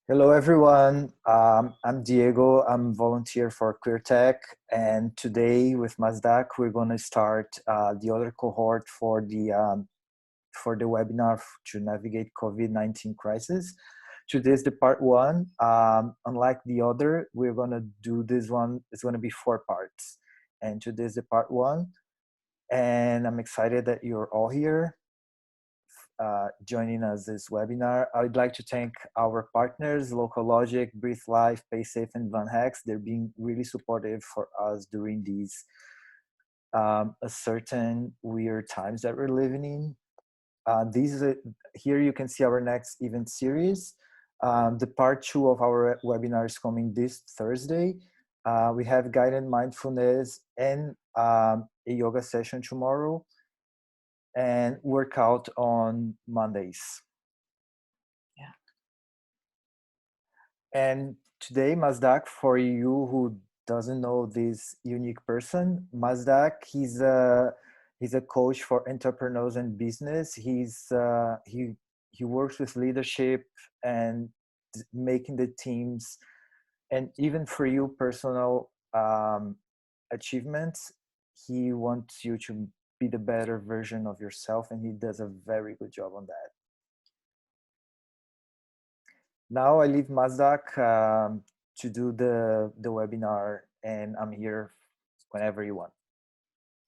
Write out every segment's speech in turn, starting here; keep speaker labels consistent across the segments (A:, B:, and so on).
A: Hello, everyone. I'm Diego. I'm volunteer for ClearTech, and today with Mazdak, we're going to start the other cohort for the webinar to navigate COVID-19 crisis. Today is the part one. Unlike the other, we're going to do this one. It's going to be 4 parts, and today is the part one. And I'm excited that you're all here. Joining us this webinar. I would like to thank our partners, Local Logic, Breathe Life, PaySafe, and Van Hex. They're being really supportive for us during these certain weird times that we're living in. Here you can see our next event series. The part 2 of our webinar is coming this Thursday. We have guided mindfulness and a yoga session tomorrow, and workout on Mondays.
B: Yeah.
A: And today, Mazdak, for you who doesn't know this unique person, Mazdak, he's a coach for entrepreneurs and business. He works with leadership and making the teams, and even for you personal achievements. He wants you to be the better version of yourself, and he does a very good job on that. Now I leave Mazdak to do the webinar, and I'm here whenever you want.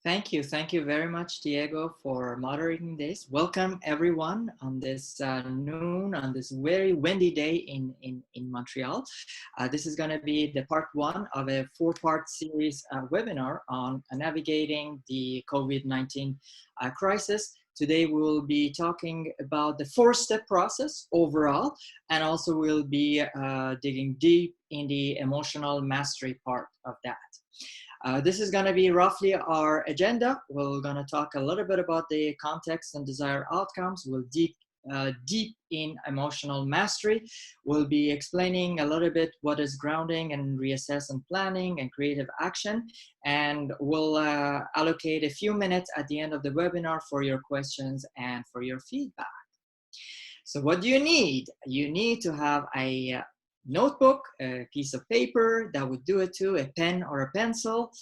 B: Thank you. Thank you very much, Diego, for moderating this. Welcome, everyone, on this noon, on this very windy day in Montreal. This is going to be the part 1 of a 4-part series webinar on navigating the COVID-19 crisis. Today, we will be talking about the 4-step process overall, and also we'll be digging deep in the emotional mastery part of that. This is going to be roughly our agenda. We're going to talk a little bit about the context and desired outcomes. We'll deep in emotional mastery. We'll be explaining a little bit what is grounding and reassess and planning and creative action. And we'll allocate a few minutes at the end of the webinar for your questions and for your feedback. So what do you need? You need to have a notebook, a piece of paper, that would do it too, a pen or a pencil,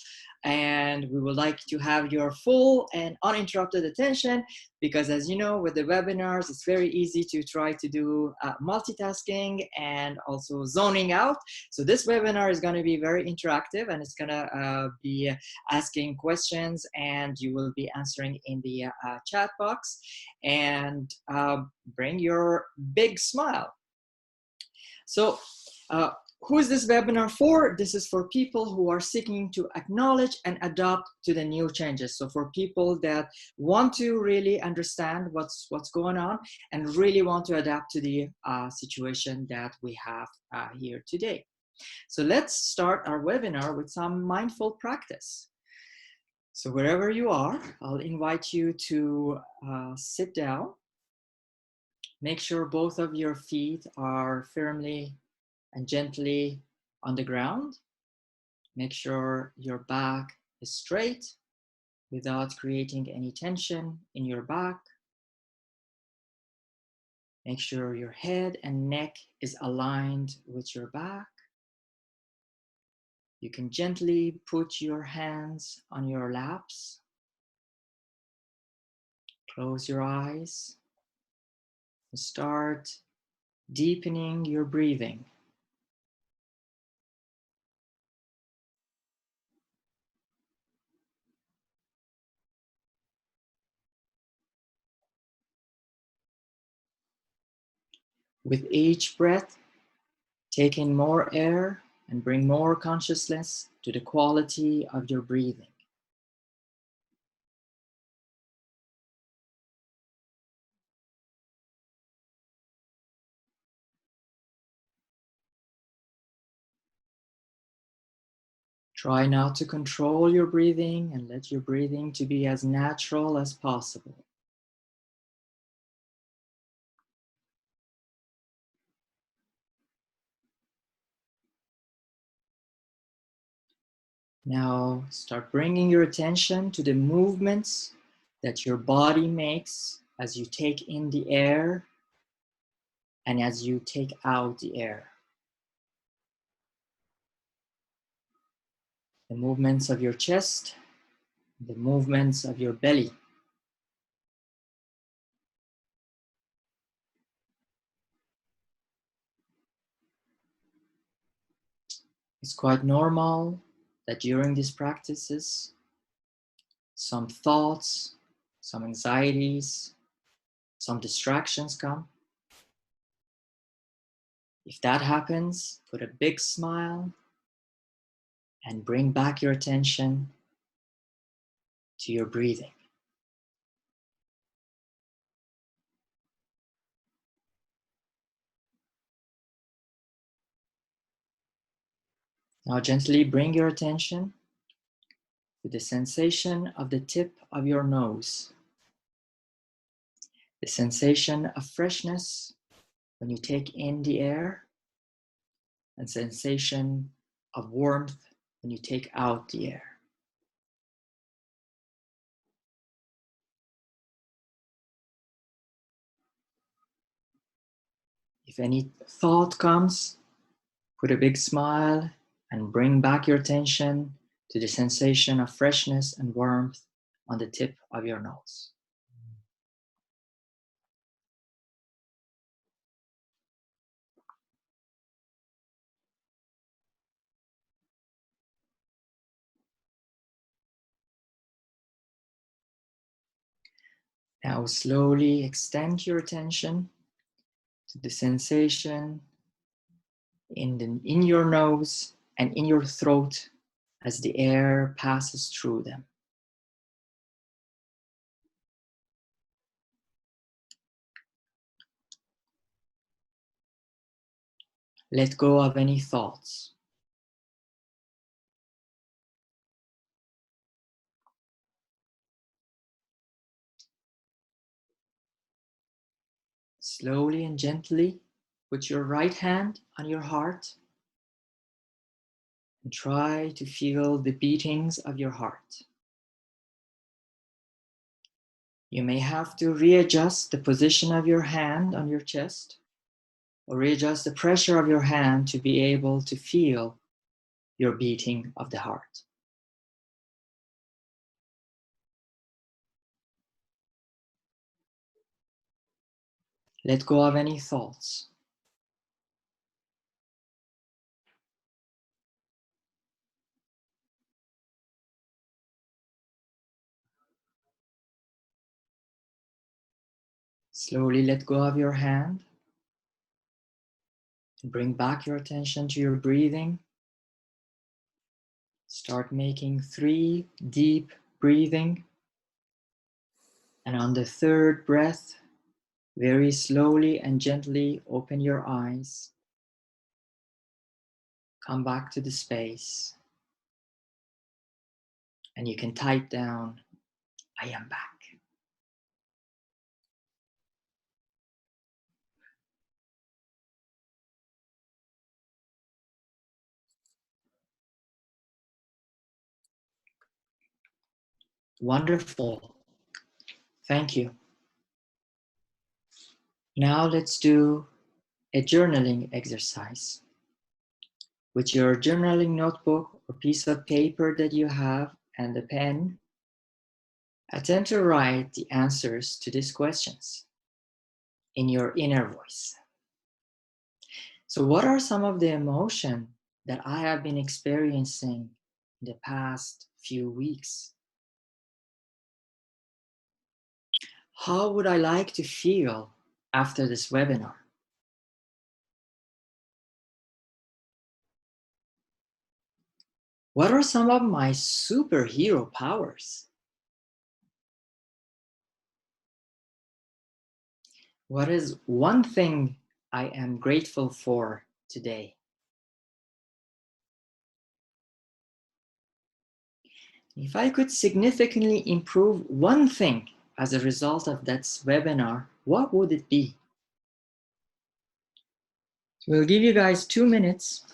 B: and we would like to have your full and uninterrupted attention, because as you know, with the webinars, it's very easy to try to do multitasking and also zoning out. So this webinar is going to be very interactive, and it's going to be asking questions, and you will be answering in the chat box, and bring your big smile. So who is this webinar for? This is for people who are seeking to acknowledge and adapt to the new changes. So for people that want to really understand what's going on and really want to adapt to the situation that we have here today. So let's start our webinar with some mindful practice. So wherever you are, I'll invite you to sit down. Make sure both of your feet are firmly and gently on the ground. Make sure your back is straight without creating any tension in your back. Make sure your head and neck is aligned with your back. You can gently put your hands on your laps. Close your eyes and start deepening your breathing. With each breath, take in more air and bring more consciousness to the quality of your breathing. Try not to control your breathing and let your breathing to be as natural as possible. Now start bringing your attention to the movements that your body makes as you take in the air and as you take out the air. The movements of your chest, the movements of your belly. It's quite normal that during these practices, some thoughts, some anxieties, some distractions come. If that happens, put a big smile and bring back your attention to your breathing. Now gently bring your attention to the sensation of the tip of your nose. The sensation of freshness when you take in the air, and sensation of warmth when you take out the air. If any thought comes, put a big smile and bring back your attention to the sensation of freshness and warmth on the tip of your nose. Now slowly extend your attention to the sensation in your nose and in your throat as the air passes through them. Let go of any thoughts. Slowly and gently put your right hand on your heart and try to feel the beatings of your heart. You may have to readjust the position of your hand on your chest or readjust the pressure of your hand to be able to feel your beating of the heart. Let go of any thoughts. Slowly let go of your hand and bring back your attention to your breathing. Start making 3 deep breathing. And on the third breath, very slowly and gently open your eyes. Come back to the space. And you can type down, I am back. Wonderful. Thank you. Now let's do a journaling exercise. With your journaling notebook or piece of paper that you have and a pen, attempt to write the answers to these questions in your inner voice. So what are some of the emotions that I have been experiencing in the past few weeks? How would I like to feel after this webinar? What are some of my superhero powers? What is one thing I am grateful for today? If I could significantly improve one thing as a result of that webinar, what would it be? So we'll give you guys 2 minutes.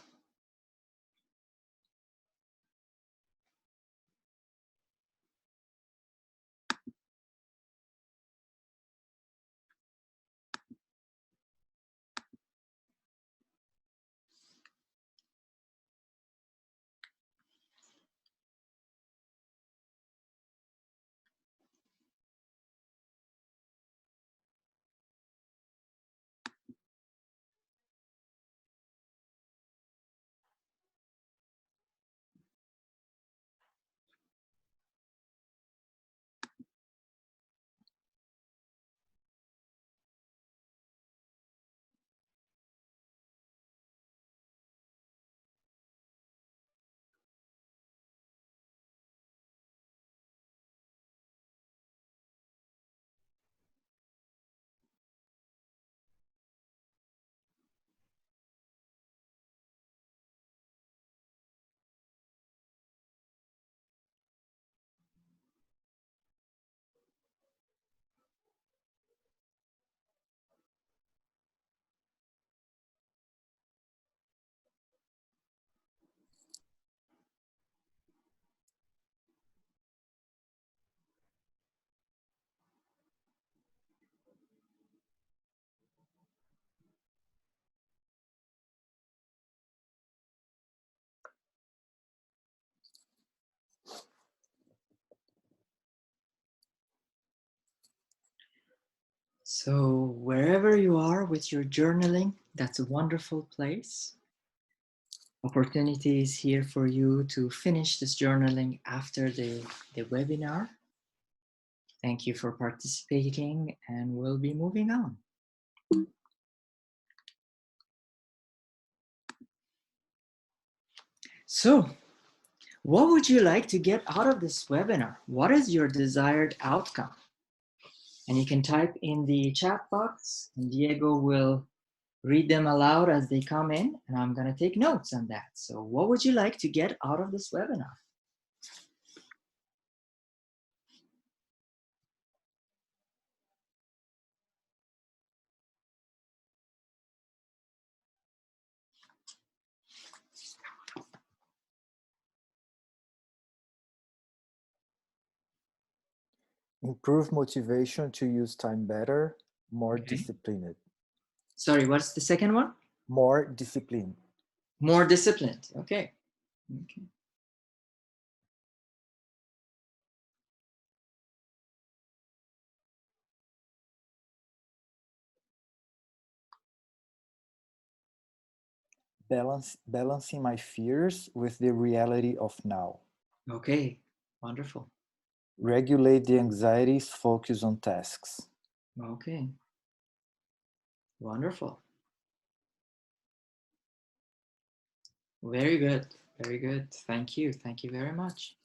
B: So wherever you are with your journaling, that's a wonderful place. Opportunity is here for you to finish this journaling after the webinar. Thank you for participating, and we'll be moving on. So, what would you like to get out of this webinar? What is your desired outcome? And you can type in the chat box, and Diego will read them aloud as they come in, and I'm going to take notes on that. So what would you like to get out of this webinar?
A: Improve motivation to use time better, more
B: Okay.
A: disciplined.
B: Sorry, what's the second one?
A: More discipline.
B: More disciplined. Okay. Okay.
A: Balancing my fears with the reality of now.
B: Okay. Wonderful.
A: Regulate the anxieties, focus on tasks.
B: Okay. Wonderful. Very good. Very good. Thank you. Thank you very much.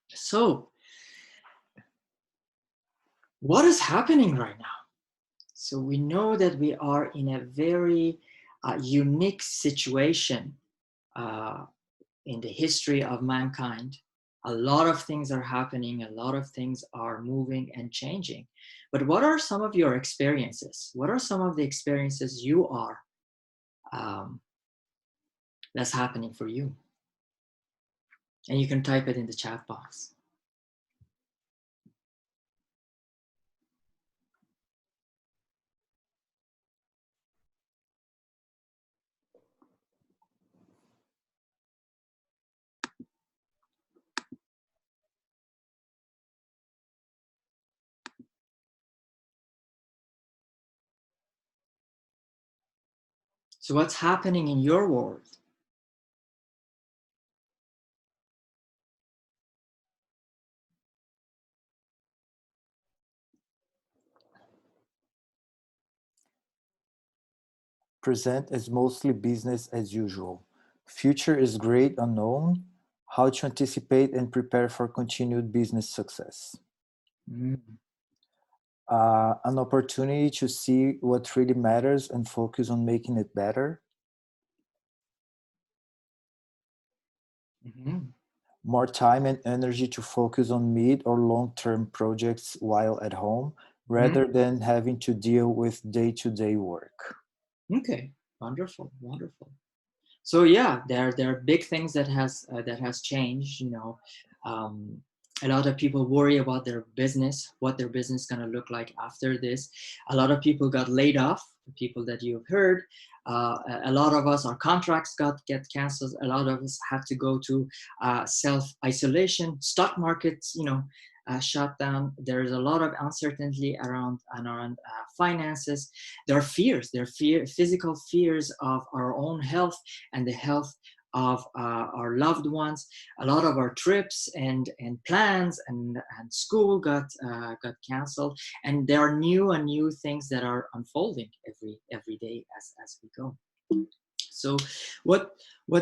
B: So, what is happening right now? So we know that we are in a very unique situation in the history of mankind. A lot of things are happening, a lot of things are moving and changing. But what are some of your experiences? What are some of the experiences you are that's happening for you? And you can type it in the chat box. So what's happening in your world?
A: Present as mostly business as usual. Future is great unknown. How to anticipate and prepare for continued business success. An opportunity to see what really matters and focus on making it better. More time and energy to focus on mid or long-term projects while at home, rather than having to deal with day-to-day work.
B: Okay, wonderful, wonderful. So yeah, there are big things that has changed. You know, a lot of people worry about their business, what their business is gonna look like after this. A lot of people got laid off. The people that you've heard. A lot of us, our contracts get canceled. A lot of us had to go to self-isolation. Stock markets, shut down. There's a lot of uncertainty around finances. There are fears. There are physical fears of our own health and the health of our loved ones. A lot of our trips and plans and school got canceled, and there are new things that are unfolding every day as we go. So what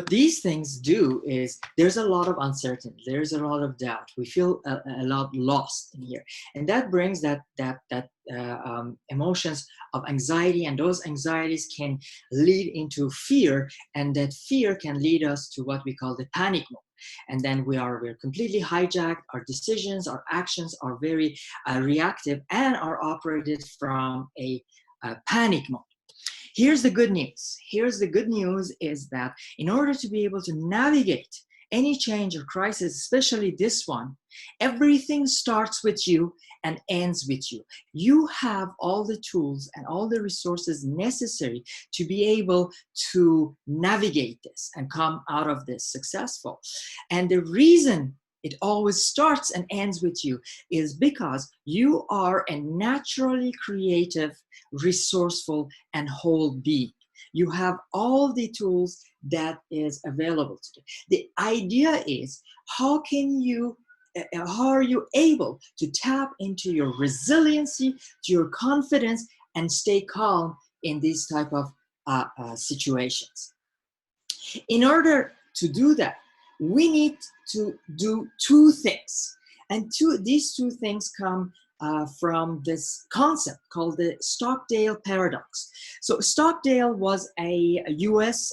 B: these things do is there's a lot of uncertainty, there's a lot of doubt, we feel a lot lost in here, and that brings that emotions of anxiety, and those anxieties can lead into fear, and that fear can lead us to what we call the panic mode. And then we're completely hijacked. Our decisions, our actions are very reactive and are operated from a panic mode. Here's the good news. Here's the good news is that in order to be able to navigate any change or crisis, especially this one, everything starts with you and ends with you. You have all the tools and all the resources necessary to be able to navigate this and come out of this successful. And the reason it always starts and ends with you, is because you are a naturally creative, resourceful, and whole being. You have all the tools that is available to you. The idea is, how are you able to tap into your resiliency, to your confidence, and stay calm in these type of situations? In order to do that, we need to do two things. And these two things come from this concept called the Stockdale paradox. So Stockdale was a US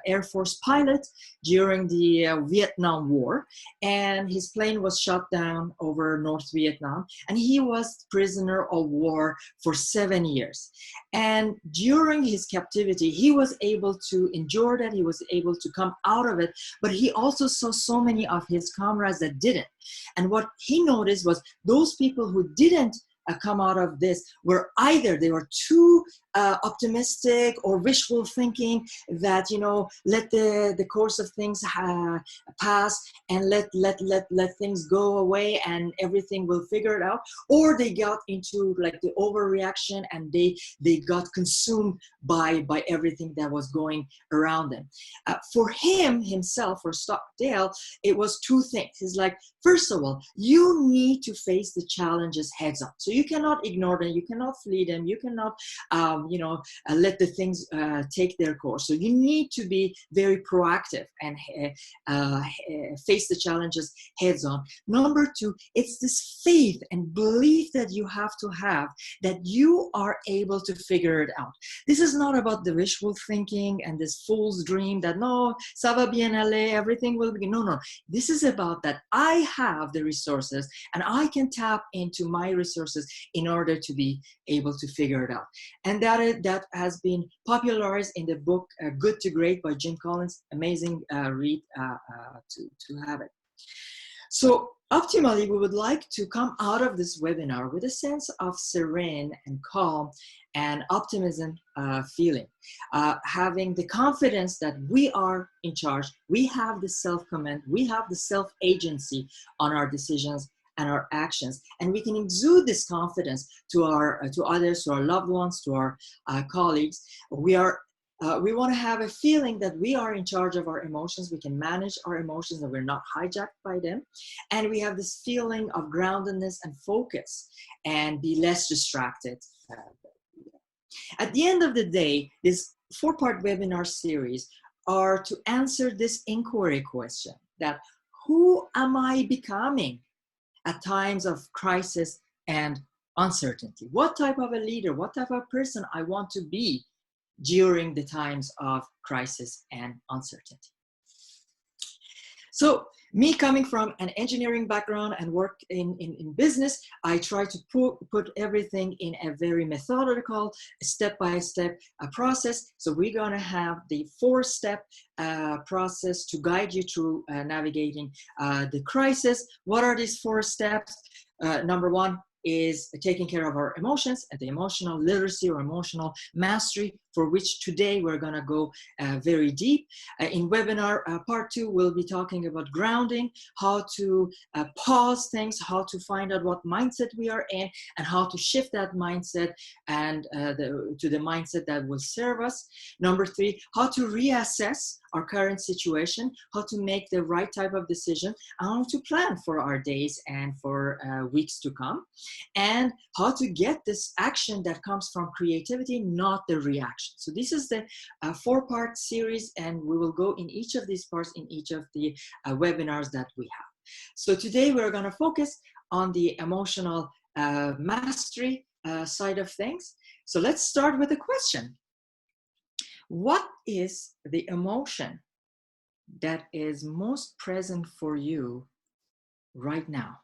B: Air Force pilot during the Vietnam War, and his plane was shot down over North Vietnam, and he was prisoner of war for 7 years. And during his captivity, he was able to endure that, he was able to come out of it, but he also saw so many of his comrades that didn't. And what he noticed was those people who didn't come out of this were either they were too optimistic or wishful thinking that, you know, let the course of things pass and let things go away and everything will figure it out, or they got into like the overreaction and they got consumed by everything that was going around them. For himself, for Stockdale, it was two things. He's like, first of all, you need to face the challenges heads on. So you cannot ignore them, you cannot flee them, you cannot let the things take their course. So you need to be very proactive and face the challenges heads on. Number two, it's this faith and belief that you have to have that you are able to figure it out. This is not about the wishful thinking and this fool's dream that no, ça va bien aller, everything will be. No. This is about that I have the resources and I can tap into my resources in order to be able to figure it out. And that has been popularized in the book Good to Great by Jim Collins. Amazing read to have it. So optimally, we would like to come out of this webinar with a sense of serene and calm and optimism feeling, having the confidence that we are in charge, we have the self-command, we have the self-agency on our decisions and our actions, and we can exude this confidence to others, to our loved ones, to our colleagues. We want to have a feeling that we are in charge of our emotions, we can manage our emotions, and we're not hijacked by them. And we have this feeling of groundedness and focus and be less distracted. At the end of the day, this 4-part webinar series are to answer this inquiry question, that who am I becoming at times of crisis and uncertainty? What type of a leader, what type of person I want to be during the times of crisis and uncertainty. So me coming from an engineering background and work in business, I try to put everything in a very methodical, step-by-step process. So we're gonna have the 4-step process to guide you through navigating the crisis. What are these 4 steps? Number 1 is taking care of our emotions and the emotional literacy or emotional mastery, for which today we're gonna go very deep. In webinar part 2, we'll be talking about grounding, how to pause things, how to find out what mindset we are in, and how to shift that mindset and to the mindset that will serve us. Number 3, how to reassess our current situation, how to make the right type of decision, and how to plan for our days and for weeks to come, and how to get this action that comes from creativity, not the reaction. So this is the 4-part series, and we will go in each of these parts in each of the webinars that we have. So today we're going to focus on the emotional mastery side of things. So let's start with a question. What is the emotion that is most present for you right now?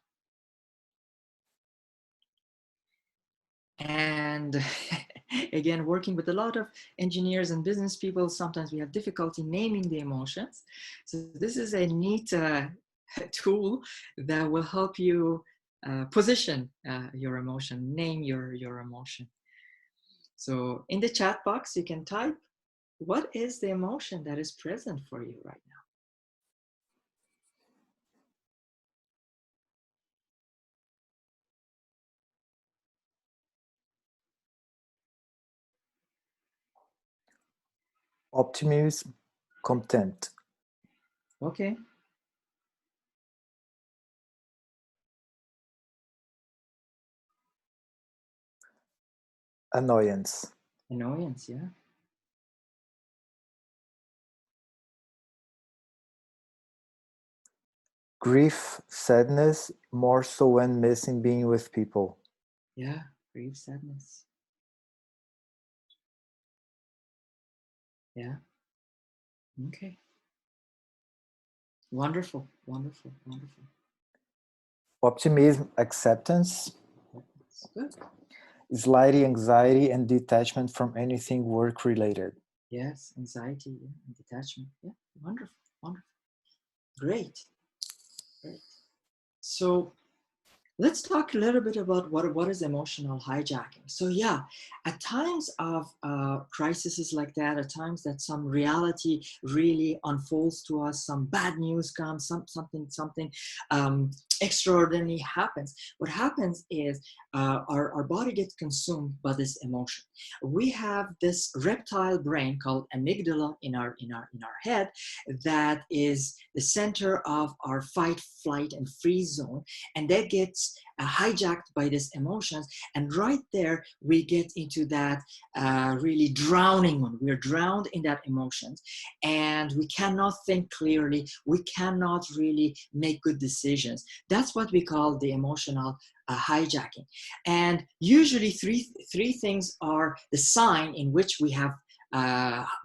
B: And again, working with a lot of engineers and business people, sometimes we have difficulty naming the emotions. So this is a neat tool that will help you position your emotion, name your emotion. So in the chat box, you can type, what is the emotion that is present for you right now?
A: Optimism, contempt.
B: Okay.
A: Annoyance.
B: Annoyance, yeah.
A: Grief, sadness, more so when missing being with people.
B: Yeah, grief, sadness. Yeah. Okay. Wonderful, wonderful, wonderful.
A: Optimism, acceptance.
B: That's good.
A: Slight anxiety and detachment from anything work related.
B: Yes, anxiety, yeah, and detachment. Yeah, wonderful, wonderful. Great, great. So let's talk a little bit about what is emotional hijacking. So yeah, at times of crises like that, at times that some reality really unfolds to us, some bad news comes, something um, extraordinary happens. What happens is our body gets consumed by this emotion. We have this reptile brain called amygdala in our head that is the center of our fight, flight, and freeze zone, and that gets hijacked by these emotions. And right there, we get into that really drowning one. We're drowned in that emotions, and we cannot think clearly. We cannot really make good decisions. That's what we call the emotional hijacking. And usually, three things are the sign in which we have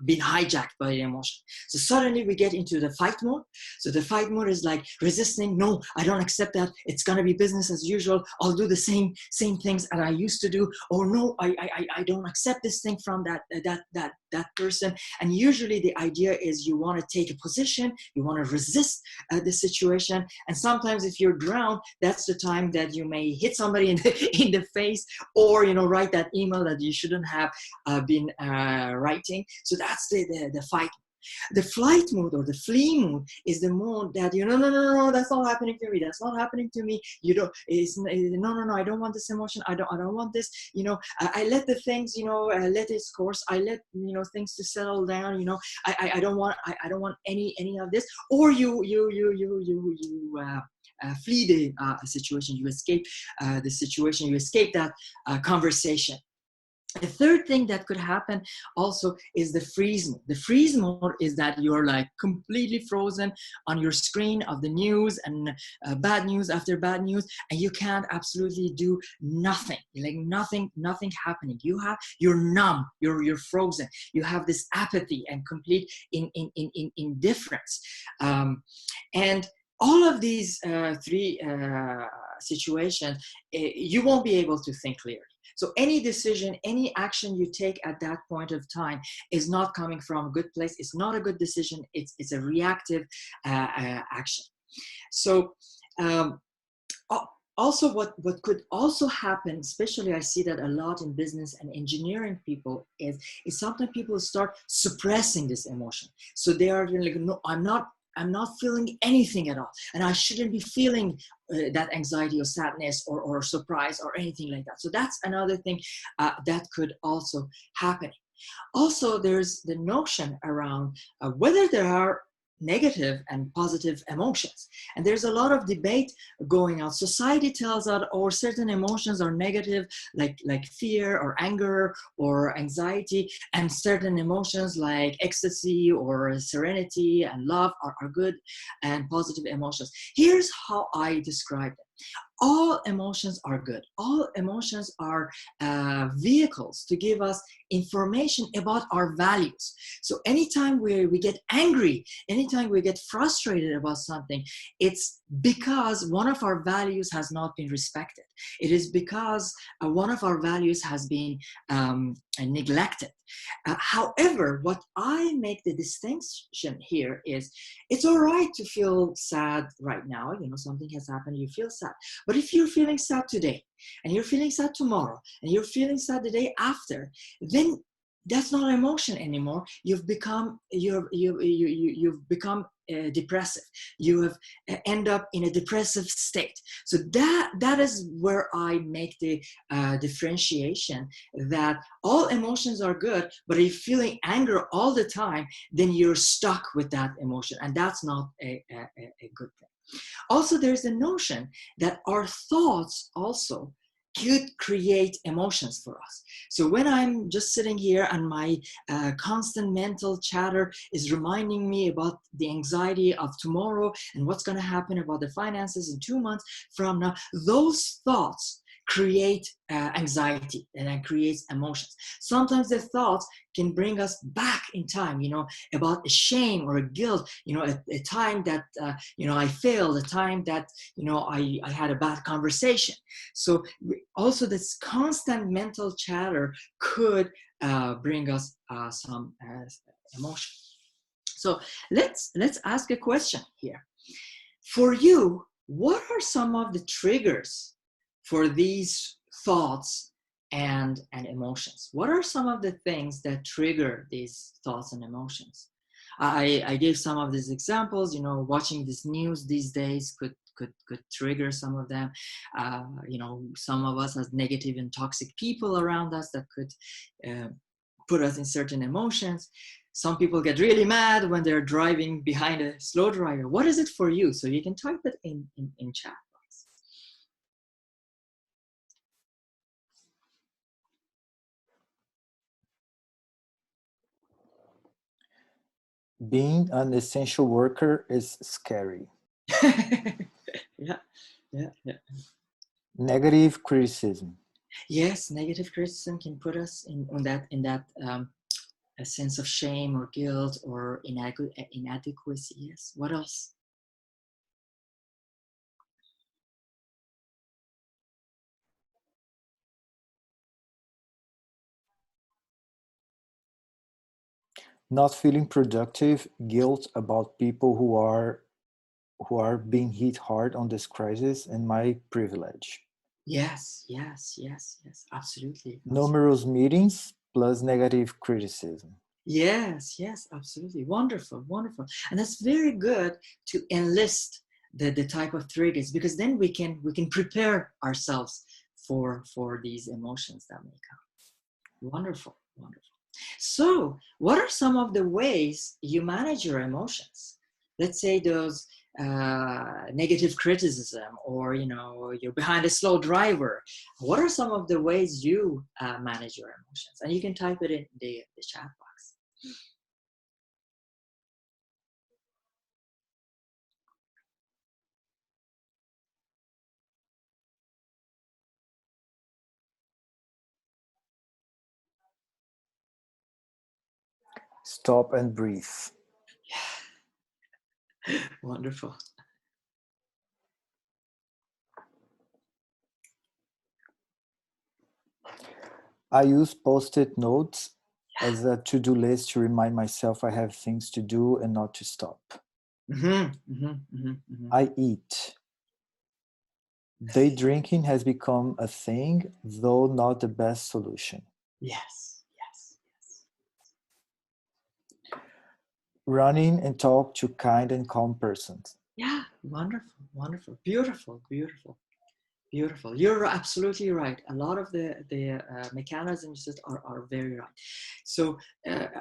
B: been hijacked by the emotion. So suddenly we get into the fight mode. So the fight mode is like resisting. No, I don't accept that. It's gonna be business as usual. I'll do the same things that I used to do. Or no, I don't accept this thing from that person. And usually the idea is you want to take a position. You want to resist the situation. And sometimes if you're drowned, that's the time that you may hit somebody in the face, or write that email that you shouldn't have been writing. So that's the fight. The flight mode or the flee mode is the mode that no, that's not happening to me. That's not happening to me. No, I don't want this emotion. I don't want this. I let the things, let its course. I let things to settle down. I don't want any of this. Or you flee the situation. You escape the situation. You escape that conversation. The third thing that could happen also is the freeze mode. The freeze mode is that you're like completely frozen on your screen of the news and bad news after bad news, and you can't absolutely do nothing. Like nothing happening. You're numb. You're frozen. You have this apathy and complete indifference. And all of these three situations, you won't be able to think clearly. So any decision, any action you take at that point of time is not coming from a good place. It's not a good decision. It's a reactive action. So also what could also happen, especially I see that a lot in business and engineering people, is sometimes people start suppressing this emotion. So they are like, no, I'm not feeling anything at all, and I shouldn't be feeling that anxiety or sadness or surprise or anything like that. So that's another thing that could also happen. Also, there's the notion around whether there are negative and positive emotions. And there's a lot of debate going on. Society tells us, or certain emotions are negative, like fear or anger or anxiety, and certain emotions like ecstasy or serenity and love are good and positive emotions. Here's how I describe it. All emotions are good. All emotions are vehicles to give us information about our values. So anytime we get angry, anytime we get frustrated about something, it's because one of our values has not been respected. It is because one of our values has been neglected. However, what I make the distinction here is it's all right to feel sad right now. Something has happened, you feel sad. But if you're feeling sad today, and you're feeling sad tomorrow, and you're feeling sad the day after, then that's not emotion anymore. You've become depressive. You have end up in a depressive state. So that is where I make the differentiation, that all emotions are good, but if you're feeling anger all the time, then you're stuck with that emotion, and that's not a good thing. Also, there's a notion that our thoughts also could create emotions for us. So when I'm just sitting here and my constant mental chatter is reminding me about the anxiety of tomorrow and what's going to happen about the finances in 2 months from now, those thoughts create anxiety, and then creates emotions. Sometimes the thoughts can bring us back in time, about a shame or a guilt, a time that, I failed, a time that, I had a bad conversation. So also this constant mental chatter could bring us some emotion. So let's ask a question here. For you, what are some of the triggers for these thoughts and emotions? What are some of the things that trigger these thoughts and emotions? I gave some of these examples. Watching this news these days could trigger some of them. Some of us has negative and toxic people around us that could put us in certain emotions. Some people get really mad when they're driving behind a slow driver. What is it for you? So you can type it in chat box.
A: Being an essential worker is scary.
B: Yeah.
A: Negative criticism.
B: Yes, negative criticism can put us in that a sense of shame or guilt or inadequacy. Yes. What else?
A: Not feeling productive, guilt about people who are being hit hard on this crisis, and my privilege.
B: Yes. Absolutely.
A: Numerous meetings plus negative criticism.
B: Yes, absolutely. Wonderful. And that's very good to enlist the type of triggers, because then we can prepare ourselves for these emotions that may come. Wonderful. So what are some of the ways you manage your emotions? Let's say those negative criticism, or you're behind a slow driver. What are some of the ways you manage your emotions? And you can type it in the chat box.
A: Stop and breathe.
B: Wonderful.
A: I use post-it notes as a to-do list to remind myself I have things to do and not to stop. I eat. Day drinking has become a thing, though not the best solution.
B: Yes.
A: Running and talk to kind and calm persons.
B: Yeah, wonderful. Beautiful. You're absolutely right. A lot of the mechanisms are very right. So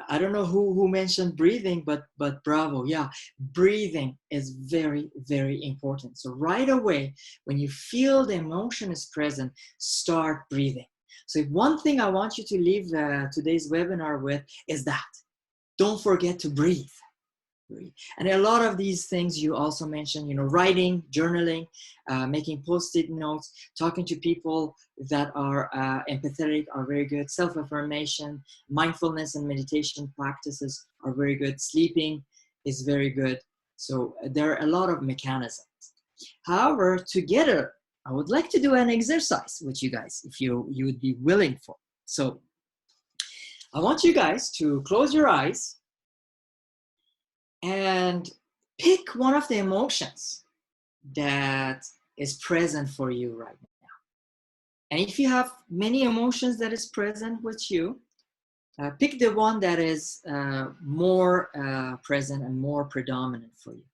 B: I don't know who mentioned breathing, but bravo. Yeah, breathing is very, very important. So right away, when you feel the emotion is present, start breathing. So one thing I want you to leave today's webinar with is that don't forget to breathe. And a lot of these things you also mentioned, writing, journaling, making post-it notes, talking to people that are empathetic are very good. Self-affirmation, mindfulness and meditation practices are very good. Sleeping is very good. So there are a lot of mechanisms. However, together, I would like to do an exercise with you guys, if you would be willing for. So I want you guys to close your eyes and pick one of the emotions that is present for you right now. And if you have many emotions that is present with you, Pick the one that is more present and more predominant for you.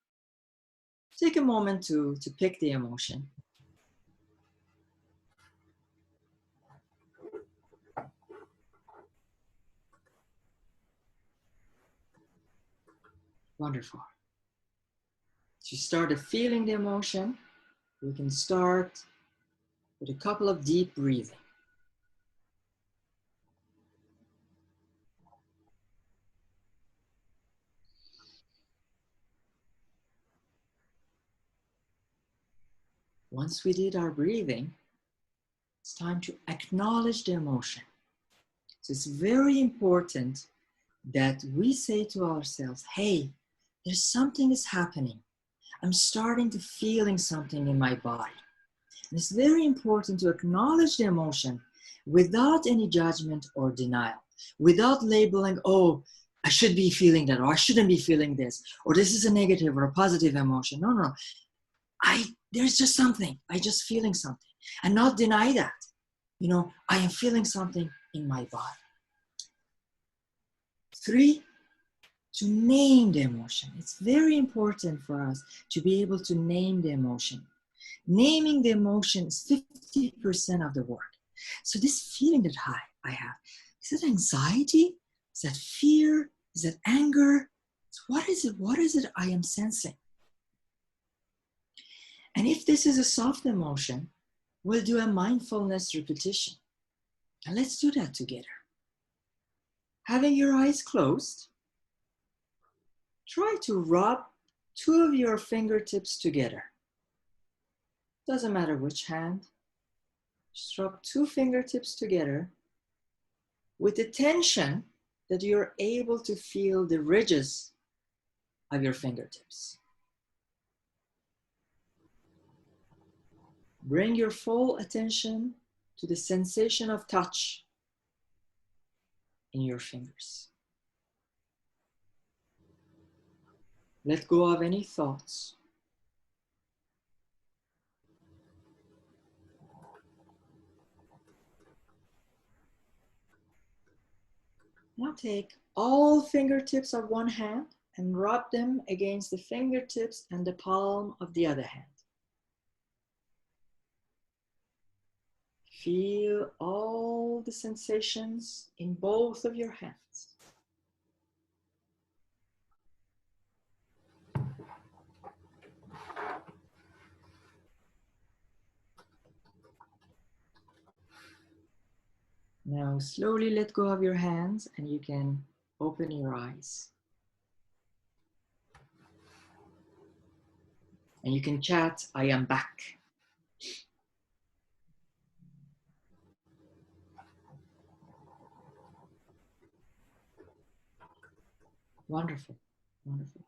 B: Take a moment to pick the emotion. Wonderful. To start feeling the emotion, we can start with a couple of deep breathing. Once we did our breathing, it's time to acknowledge the emotion. So it's very important that we say to ourselves, hey, there's something is happening. I'm starting to feeling something in my body. And it's very important to acknowledge the emotion without any judgment or denial, without labeling, oh, I should be feeling that, or I shouldn't be feeling this, or this is a negative or a positive emotion. No, no, there's just something. I just feeling something, and not deny that. I am feeling something in my body. 3, to name the emotion. It's very important for us to be able to name the emotion. Naming the emotion is 50% of the work. So this feeling that I have, is that anxiety? Is that fear? Is that anger? So what is it? What is it I am sensing? And if this is a soft emotion, we'll do a mindfulness repetition. And let's do that together. Having your eyes closed, try to rub 2 of your fingertips together. Doesn't matter which hand. Just rub 2 fingertips together with the tension that you're able to feel the ridges of your fingertips. Bring your full attention to the sensation of touch in your fingers. Let go of any thoughts. Now take all fingertips of one hand and rub them against the fingertips and the palm of the other hand. Feel all the sensations in both of your hands. Now slowly let go of your hands and you can open your eyes. And you can chat, I am back. Wonderful, wonderful.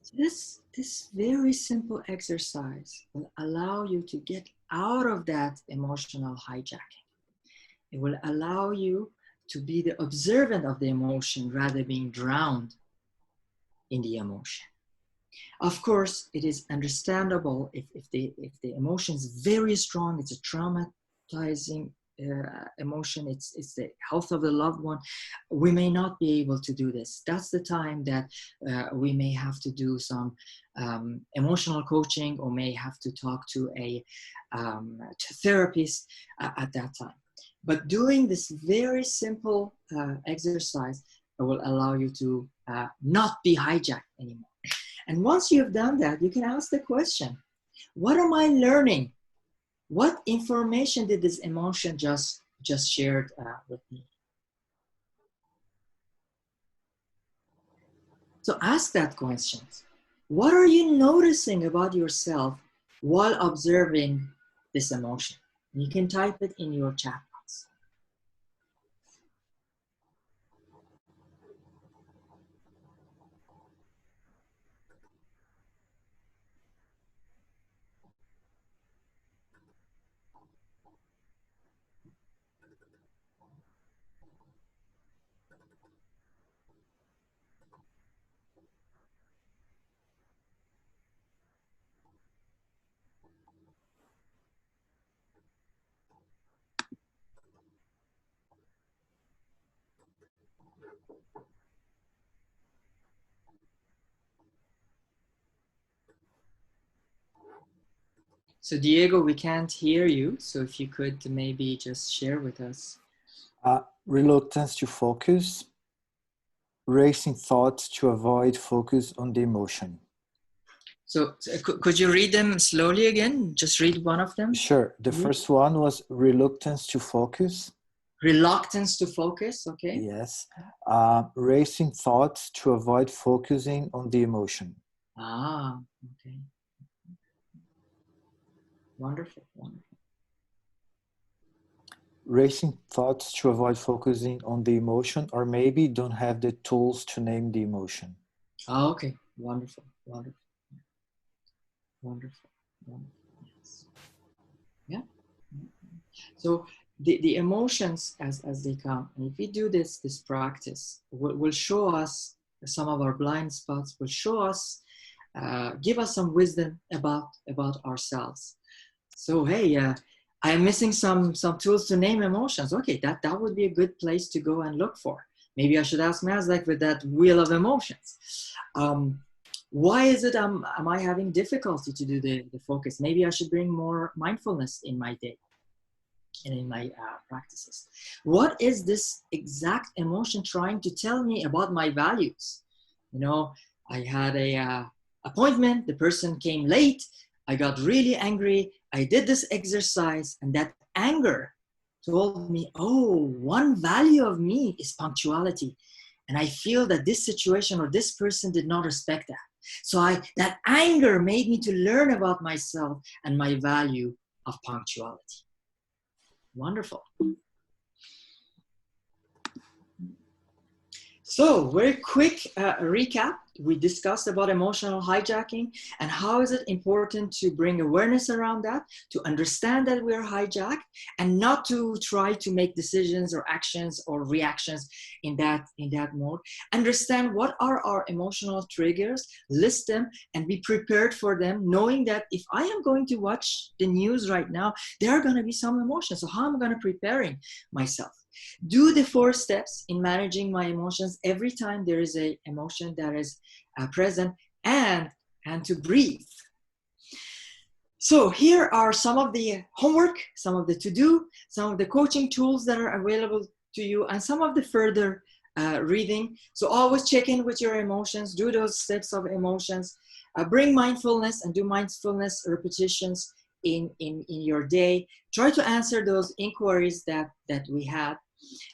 B: So this very simple exercise will allow you to get out of that emotional hijacking. It will allow you to be the observant of the emotion rather than being drowned in the emotion. Of course, it is understandable if the emotion is very strong, it's a traumatizing emotion, it's the health of the loved one, we may not be able to do this. That's the time that we may have to do some emotional coaching or may have to talk to a therapist at that time. But doing this very simple exercise will allow you to not be hijacked anymore. And once you've done that, you can ask the question, what am I learning? What information did this emotion just shared with me? So ask that question. What are you noticing about yourself while observing this emotion? And you can type it in your chat box. So Diego, we can't hear you. So if you could maybe just share with us.
A: Reluctance to focus, racing thoughts to avoid focus on the emotion.
B: So could you read them slowly again? Just read one of them.
A: Sure. The first one was reluctance to focus.
B: Reluctance to focus, okay.
A: Yes. Racing thoughts to avoid focusing on the emotion.
B: Ah, okay. Wonderful, wonderful.
A: Racing thoughts to avoid focusing on the emotion, or maybe don't have the tools to name the emotion.
B: Ah, okay, wonderful, wonderful, wonderful, wonderful. Yes. Yeah. So the emotions as they come, and if we do this practice, will show us some of our blind spots, will show us, give us some wisdom about ourselves. So hey, I am missing some tools to name emotions. Okay, that would be a good place to go and look for. Maybe I should ask Mazdak with that wheel of emotions. Why is it am I having difficulty to do the focus? Maybe I should bring more mindfulness in my day and in my practices. What is this exact emotion trying to tell me about my values? You know, I had a appointment, the person came late, I got really angry, I did this exercise, and that anger told me, oh, one value of me is punctuality. And I feel that this situation or this person did not respect that. So that anger made me to learn about myself and my value of punctuality. Wonderful. So very quick recap. We discussed about emotional hijacking and how is it important to bring awareness around that, to understand that we're hijacked and not to try to make decisions or actions or reactions in that mode. Understand what are our emotional triggers, list them and be prepared for them, knowing that if I am going to watch the news right now, there are going to be some emotions. So how am I going to preparing myself? Do the 4 steps in managing my emotions every time there is an emotion that is present, and to breathe. So here are some of the homework, some of the to-do, some of the coaching tools that are available to you, and some of the further reading. So always check in with your emotions, do those steps of emotions, bring mindfulness and do mindfulness repetitions in your day. Try to answer those inquiries that we had.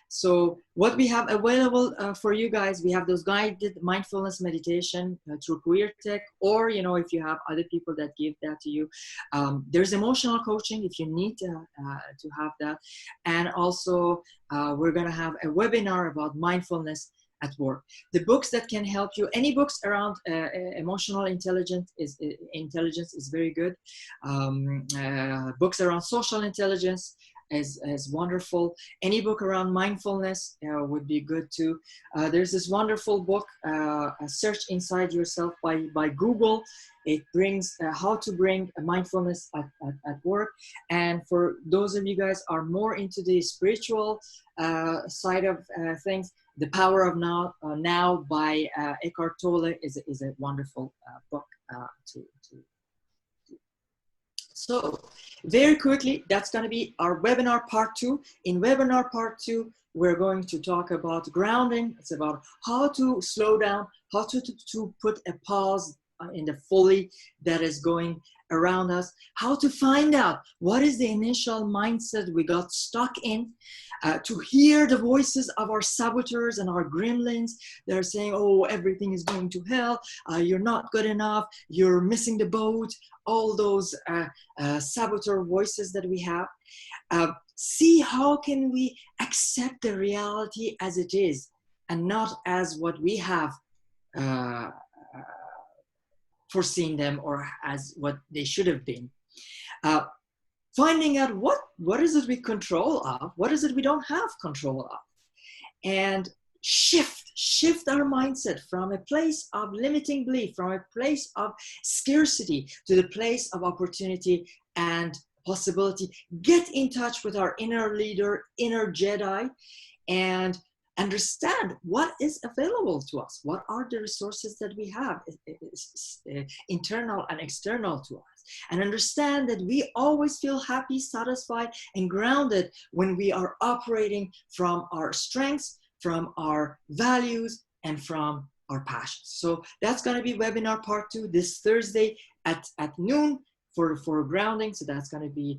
B: So what we have available for you guys, we have those guided mindfulness meditation through QueerTech, or, you know, if you have other people that give that to you. There's emotional coaching if you need to have that. And also we're gonna have a webinar about mindfulness at work. The books that can help you, any books around emotional intelligence is very good. Books around social intelligence is wonderful. Any book around mindfulness would be good too. There's this wonderful book, Search Inside Yourself by Google. It brings how to bring mindfulness at work. And for those of you guys are more into the spiritual side of things, The Power of Now by Eckhart Tolle is a wonderful book to. So very quickly, that's going to be our webinar part 2. In webinar part 2, we're going to talk about grounding. It's about how to slow down, how to put a pause in the folly that is going around us, how to find out what is the initial mindset we got stuck in, to hear the voices of our saboteurs and our gremlins that are saying, oh, everything is going to hell, you're not good enough, you're missing the boat, all those saboteur voices that we have. See how can we accept the reality as it is and not as what we have foreseen them or as what they should have been. Finding out what is it we control of, what is it we don't have control of, and shift our mindset from a place of limiting belief, from a place of scarcity to the place of opportunity and possibility. Get in touch with our inner leader, inner Jedi, and understand what is available to us, what are the resources that we have, internal and external to us, and understand that we always feel happy, satisfied, and grounded when we are operating from our strengths, from our values, and from our passions. So that's going to be webinar part 2 this Thursday at noon for grounding. So that's going to be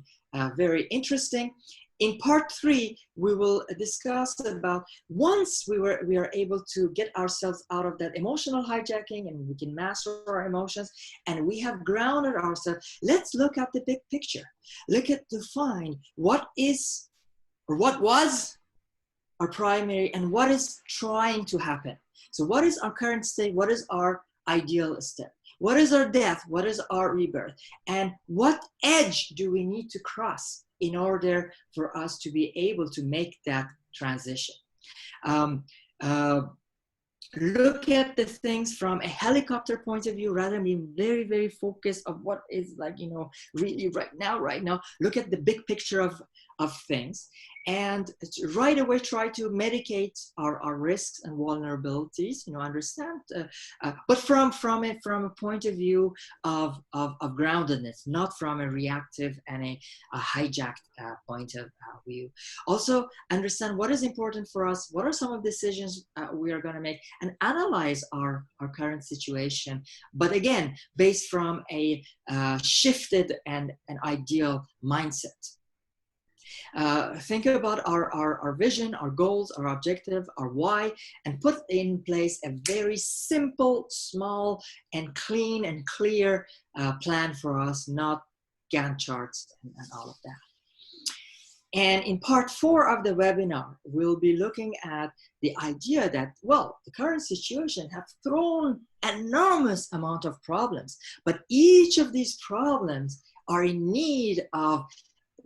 B: very interesting. In part 3, we will discuss about once we are able to get ourselves out of that emotional hijacking and we can master our emotions and we have grounded ourselves, let's look at the big picture. Look at to find what is or what was our primary and what is trying to happen. So what is our current state? What is our ideal state? What is our death? What is our rebirth? And what edge do we need to cross in order for us to be able to make that transition? Look at the things from a helicopter point of view rather than being very, very focused of what is like, you know, really right now. Look at the big picture of things and right away try to medicate our risks and vulnerabilities, you know, understand, but from a point of view of groundedness, not from a reactive and a hijacked point of view. Also understand what is important for us, what are some of the decisions we are going to make, and analyze our current situation, but again, based from a shifted and an ideal mindset. Think about our vision, our goals, our objective, our why, and put in place a very simple, small, and clean and clear plan for us, not Gantt charts and all of that. And in part 4 of the webinar, we'll be looking at the idea that, well, the current situation have thrown an enormous amount of problems, but each of these problems are in need of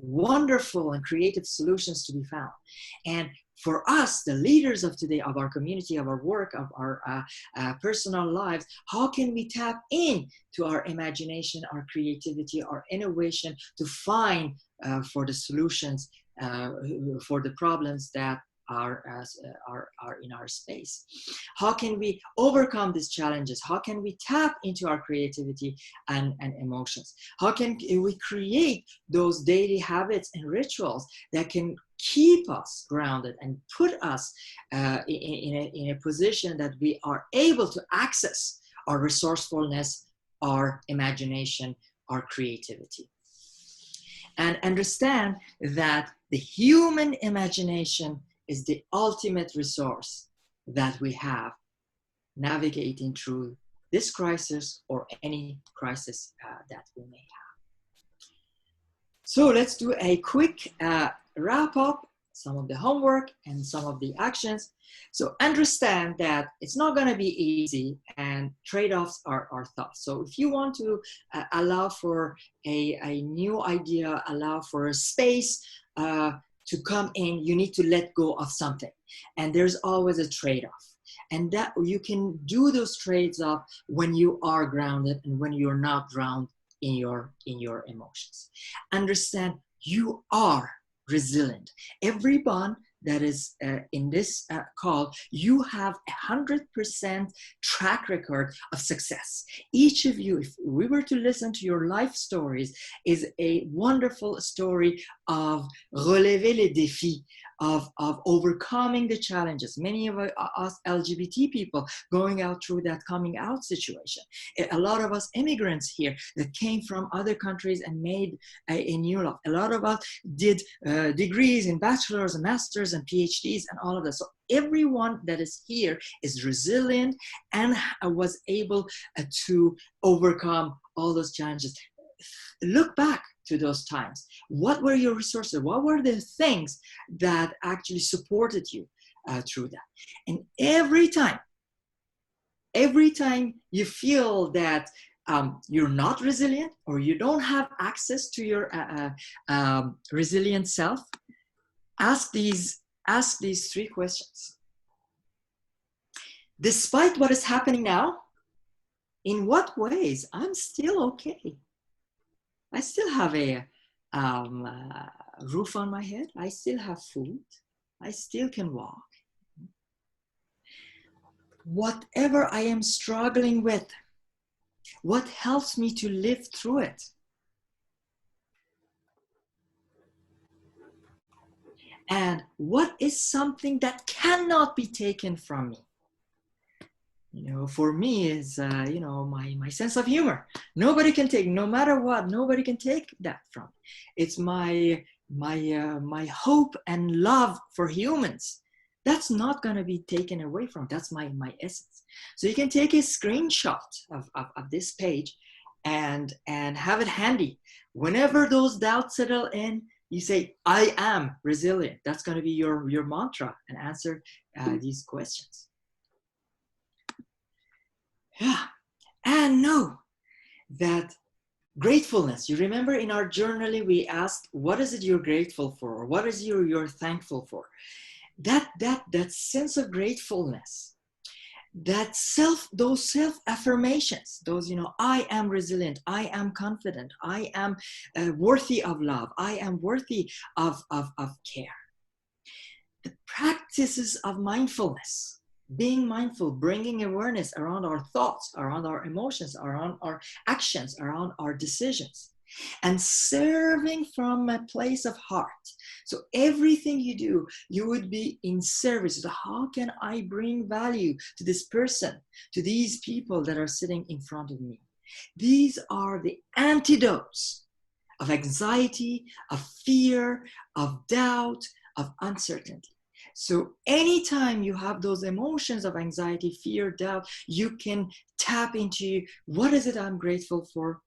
B: wonderful and creative solutions to be found. And for us, the leaders of today, of our community, of our work, of our personal lives, how can we tap in to our imagination, our creativity, our innovation to find for the solutions for the problems that are in our space? How can we overcome these challenges? How can we tap into our creativity and emotions? How can we create those daily habits and rituals that can keep us grounded and put us in a position that we are able to access our resourcefulness, our imagination, our creativity? And understand that the human imagination is the ultimate resource that we have navigating through this crisis or any crisis that we may have. So let's do a quick wrap up, some of the homework and some of the actions. So understand that it's not going to be easy and trade-offs are tough. So if you want to allow for a new idea, allow for a space to come in, you need to let go of something. And there's always a trade-off. And that you can do those trades-off when you are grounded and when you're not drowned in your emotions. Understand you are resilient. Everyone that is in this call, you have 100% track record of success. Each of you, if we were to listen to your life stories, is a wonderful story of relever les défis, of overcoming the challenges. Many of us LGBT people going out through that coming out situation. A lot of us immigrants here that came from other countries and made a new life. A lot of us did degrees in bachelor's and master's and PhDs and all of that. So everyone that is here is resilient and was able to overcome all those challenges. Look back to those times. What were your resources? What were the things that actually supported you through that? And every time you feel that you're not resilient or you don't have access to your resilient self, ask these 3 questions. Despite what is happening now, in what ways I'm still okay? I still have a roof on my head. I still have food. I still can walk. whatever I am struggling with, what helps me to live through it? And what is something that cannot be taken from me? You know, for me is, you know, my sense of humor. Nobody can take, no matter what, nobody can take that from me. It's my hope and love for humans. That's not going to be taken away from. That's my essence. So you can take a screenshot of this page and have it handy. Whenever those doubts settle in, you say, I am resilient. That's going to be your mantra, and answer these questions. Yeah. And know that gratefulness, you remember in our journaling, we asked, what is it you're grateful for? Or what is you're thankful for? That sense of gratefulness, those self affirmations, those, you know, I am resilient, I am confident, I am worthy of love, I am worthy of care. The practices of mindfulness, being mindful, bringing awareness around our thoughts, around our emotions, around our actions, around our decisions, and serving from a place of heart. So everything you do, you would be in service. So how can I bring value to this person, to these people that are sitting in front of me? These are the antidotes of anxiety, of fear, of doubt, of uncertainty. So anytime you have those emotions of anxiety, fear, doubt, you can tap into, what is it I'm grateful for?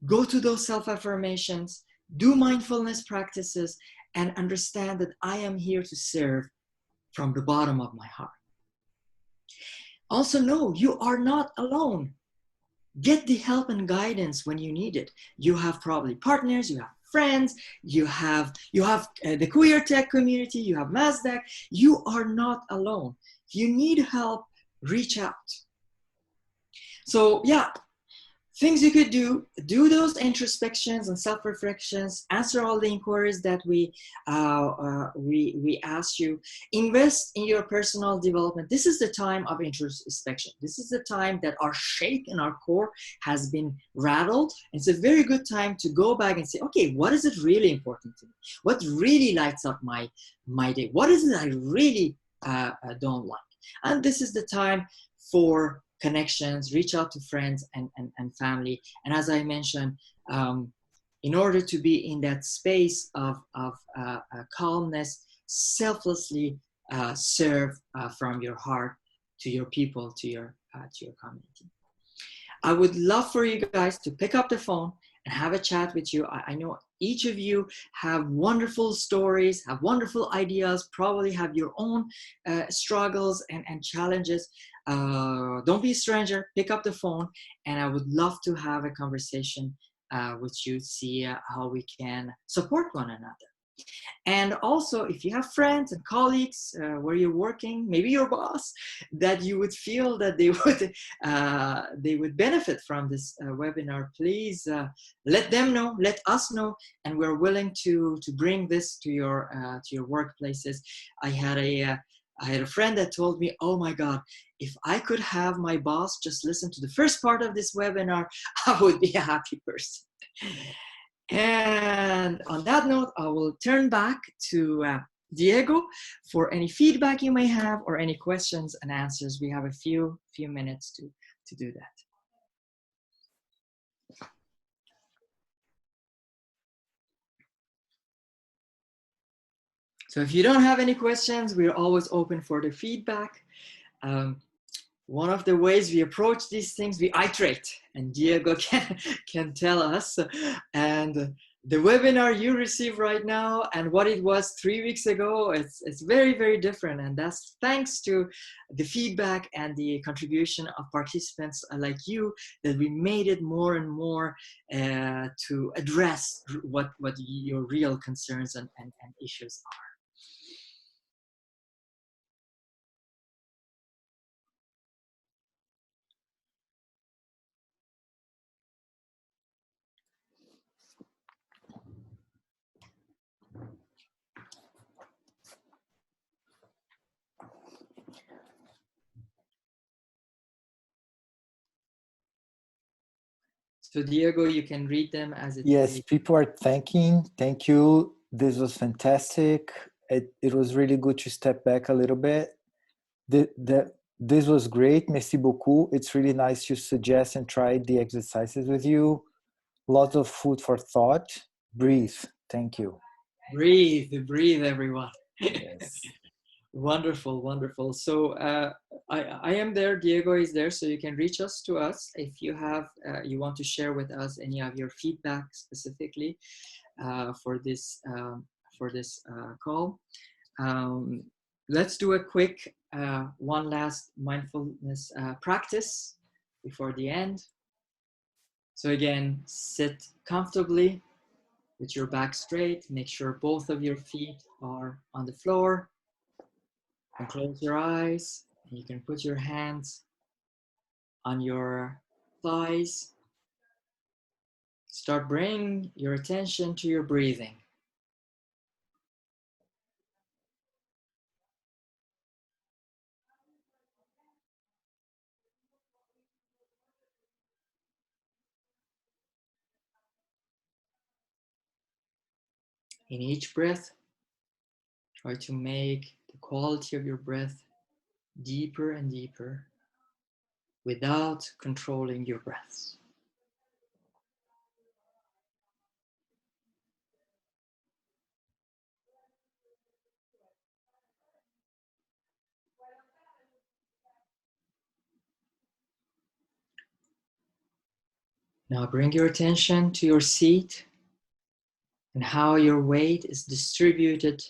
B: Go to those self-affirmations, do mindfulness practices, and understand that I am here to serve from the bottom of my heart. Also know you are not alone. Get the help and guidance when you need it. You have probably partners, you have friends, you have the queer tech community, you have Mazdak. You are not alone. If you need help, reach out. So yeah, things you could do those introspections and self-reflections, answer all the inquiries that we asked you, invest in your personal development. This is the time of introspection. This is the time that our shape in our core has been rattled. It's a very good time to go back and say, okay, what is it really important to me? What really lights up my day? What is it I really don't like? And this is the time for connections, reach out to friends and family. And as I mentioned, in order to be in that space of calmness, selflessly serve from your heart to your people, to your community. I would love for you guys to pick up the phone and have a chat with you. I know each of you have wonderful stories, have wonderful ideas, probably have your own struggles and challenges. Don't be a stranger, pick up the phone, and I would love to have a conversation with you, see how we can support one another. And also, if you have friends and colleagues where you're working, maybe your boss, that you would feel that they would benefit from this webinar, please let them know, let us know, and we're willing to bring this to your workplaces. I had a friend that told me, oh my God, if I could have my boss just listen to the first part of this webinar, I would be a happy person. And on that note, I will turn back to Diego for any feedback you may have or any questions and answers. We have a few minutes to do that. So if you don't have any questions, we're always open for the feedback. One of the ways we approach these things, we iterate, and Diego can tell us. And the webinar you receive right now and what it was 3 weeks ago, it's very, very different. And that's thanks to the feedback and the contribution of participants like you, that we made it more and more to address what your real concerns and issues are. So Diego, you can read them as it.
A: Yes, people are thanking. Thank you. This was fantastic. It was really good to step back a little bit. This was great. Merci beaucoup. It's really nice to suggest and try the exercises with you. Lots of food for thought. Breathe. Thank you.
B: Breathe, everyone.
A: Yes.
B: Wonderful, wonderful. So I am there. Diego is there, so you can reach us to us if you have you want to share with us any of your feedback specifically for this call. Um, let's do a quick one last mindfulness practice before the end. So again, sit comfortably with your back straight. Make sure both of your feet are on the floor. And close your eyes. And you can put your hands on your thighs. Start bringing your attention to your breathing. In each breath, try to make the quality of your breath deeper and deeper without controlling your breaths. Now bring your attention to your seat and how your weight is distributed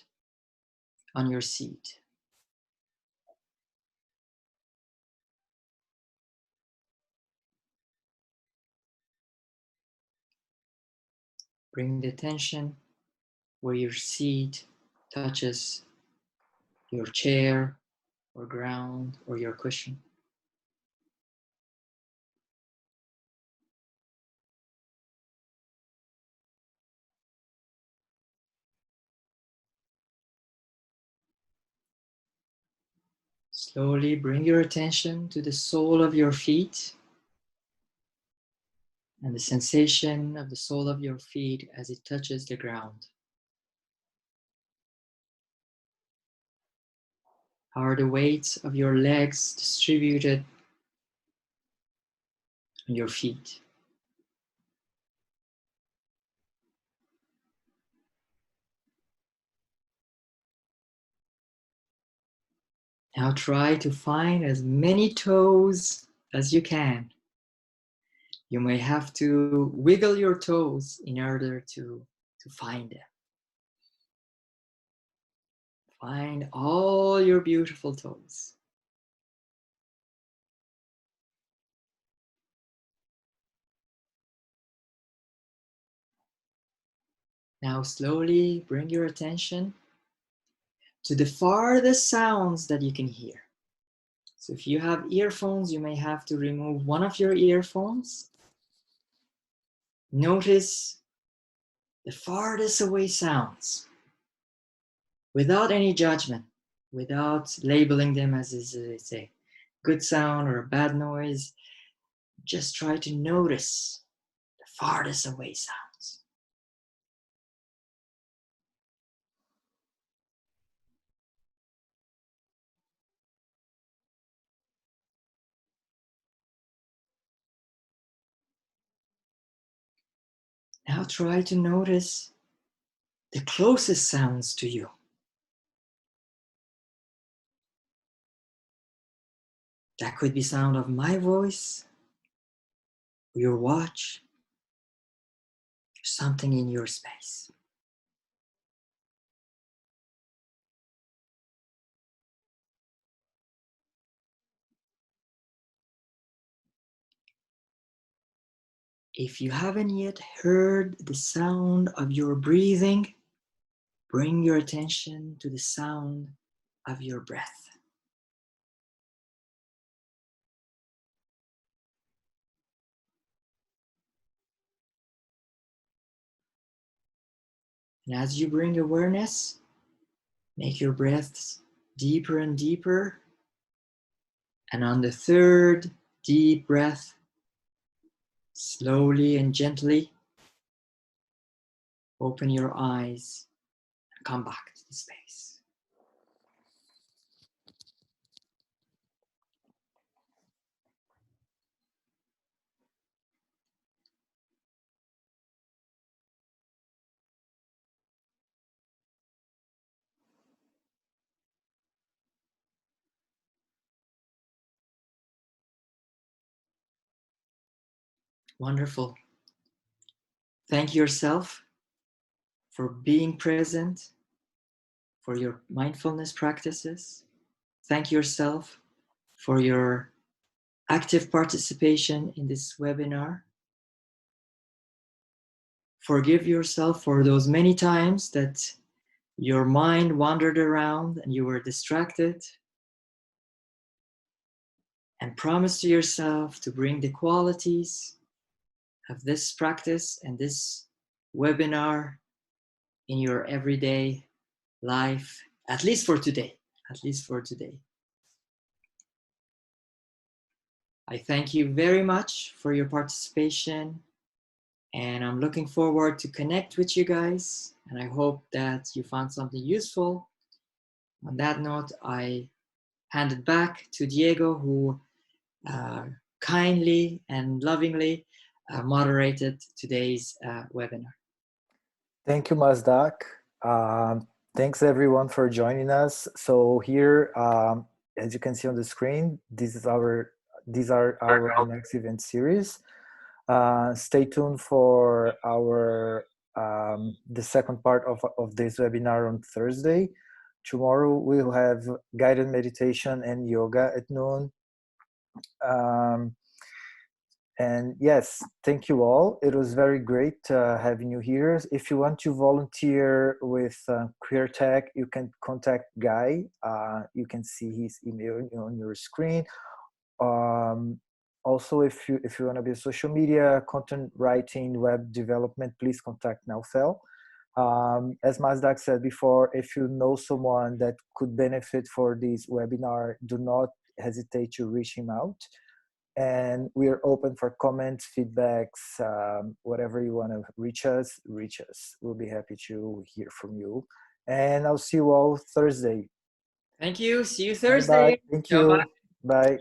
B: on your seat. Bring the attention where your seat touches your chair or ground or your cushion. Slowly bring your attention to the sole of your feet and the sensation of the sole of your feet as it touches the ground. How are the weights of your legs distributed on your feet? Now try to find as many toes as you can. You may have to wiggle your toes in order to find them. Find all your beautiful toes. Now slowly bring your attention to the farthest sounds that you can hear. So if you have earphones, you may have to remove one of your earphones. Notice the farthest away sounds without any judgment, without labeling them as it's a good sound or a bad noise. Just try to notice the farthest away sounds. Now try to notice the closest sounds to you. That could be sound of my voice, your watch, or something in your space. If you haven't yet heard the sound of your breathing, bring your attention to the sound of your breath. And as you bring awareness, make your breaths deeper and deeper. And on the third deep breath, Slowly and gently open your eyes and come back to the space. Wonderful. Thank yourself for being present, for your mindfulness practices. Thank yourself for your active participation in this webinar. Forgive yourself for those many times that your mind wandered around and you were distracted. And promise to yourself to bring the qualities of this practice and this webinar in your everyday life, at least for today. At least for today. I thank you very much for your participation, and I'm looking forward to connect with you guys, and I hope that you found something useful. On that note, I hand it back to Diego, who kindly and lovingly moderated today's webinar.
A: Thank you, Mazdak. Thanks everyone for joining us. So here, as you can see on the screen, these are our next event series. Stay tuned for our the second part of this webinar on Thursday. Tomorrow we'll have guided meditation and yoga at noon. And yes, thank you all. It was very great having you here. If you want to volunteer with Queer Tech, you can contact Guy. You can see his email on your screen. Also, if you want to be a social media, content writing, web development, please contact Naufel. As Mazdak said before, if you know someone that could benefit for this webinar, do not hesitate to reach him out. And we are open for comments, feedbacks, whatever you want to reach us. We'll be happy to hear from you. And I'll see you all Thursday.
B: Thank you. See you Thursday.
A: Bye-bye. Thank you.
B: Bye-bye.
A: Bye.